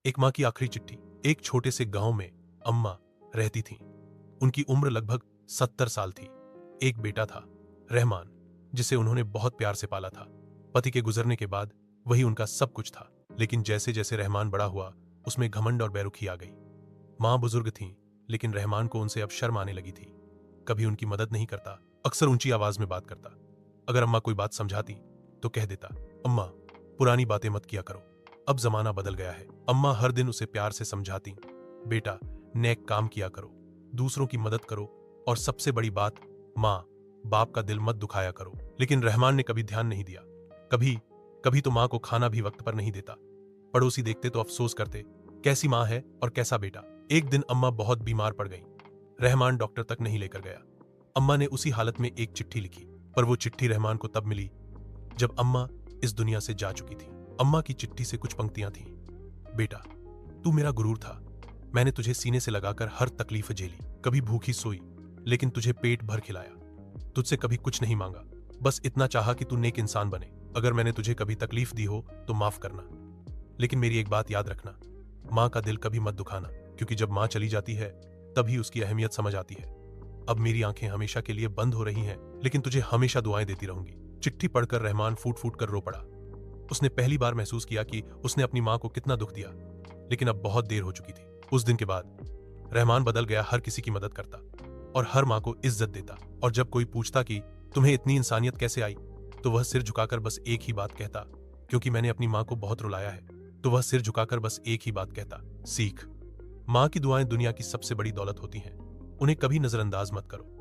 एक माँ की आखिरी चिट्ठी। एक छोटे से गांव में अम्मा रहती थीं। उनकी उम्र लगभग 70 साल थी। एक बेटा था, रहमान, जिसे उन्होंने बहुत प्यार से पाला था। पति के गुजरने के बाद वही उनका सब कुछ था। लेकिन जैसे जैसे रहमान बड़ा हुआ, उसमें घमंड और बेरुखी आ गई। माँ बुजुर्ग थीं, लेकिन रहमान को उनसे अब शर्म आने लगी थी। कभी उनकी मदद नहीं करता, अक्सर ऊंची आवाज में बात करता। अगर अम्मा कोई बात समझाती तो कह देता, अम्मा, पुरानी बातें मत किया करो, अब जमाना बदल गया है। अम्मा हर दिन उसे प्यार से समझाती, बेटा, नेक काम किया करो, दूसरों की मदद करो, और सबसे बड़ी बात, माँ बाप का दिल मत दुखाया करो। लेकिन रहमान ने कभी ध्यान नहीं दिया। कभी कभी तो माँ को खाना भी वक्त पर नहीं देता। पड़ोसी देखते तो अफसोस करते, कैसी माँ है और कैसा बेटा। एक दिन अम्मा बहुत बीमार पड़ गई। रहमान डॉक्टर तक नहीं लेकर गया। अम्मा ने उसी हालत में एक चिट्ठी लिखी, पर वो चिट्ठी रहमान को तब मिली जब अम्मा इस दुनिया से जा चुकी थी। अम्मा की चिट्ठी से कुछ पंक्तियां थीं। बेटा, तू मेरा गुरूर था। मैंने तुझे सीने से लगाकर हर तकलीफ झेली, कभी भूखी सोई, लेकिन तुझे पेट भर खिलाया। तुझसे कभी कुछ नहीं मांगा, बस इतना चाहा कि तू नेक इंसान बने। अगर मैंने तुझे कभी तकलीफ दी हो तो माफ करना, लेकिन मेरी एक बात याद रखना, माँ का दिल कभी मत दुखाना, क्योंकि जब माँ चली जाती है तभी उसकी अहमियत समझ आती है। अब मेरी आंखें हमेशा के लिए बंद हो रही हैं, लेकिन तुझे हमेशा दुआएं देती रहूंगी। चिट्ठी पढ़कर रहमान फूट फूट कर रो पड़ा। उसने पहली बार महसूस किया कि उसने अपनी माँ को कितना दुख दिया, लेकिन अब बहुत देर हो चुकी थी। उस दिन के बाद रहमान बदल गया, हर किसी की मदद करता और हर माँ को इज्जत देता। और जब कोई पूछता कि तुम्हें इतनी इंसानियत कैसे आई, तो वह सिर झुकाकर बस एक ही बात कहता, क्योंकि मैंने अपनी माँ को बहुत रुलाया है। तो वह सिर झुकाकर बस एक ही बात कहता, सीख। माँ की दुआएं दुनिया की सबसे बड़ी दौलत होती हैं, उन्हें कभी नजरअंदाज मत करो।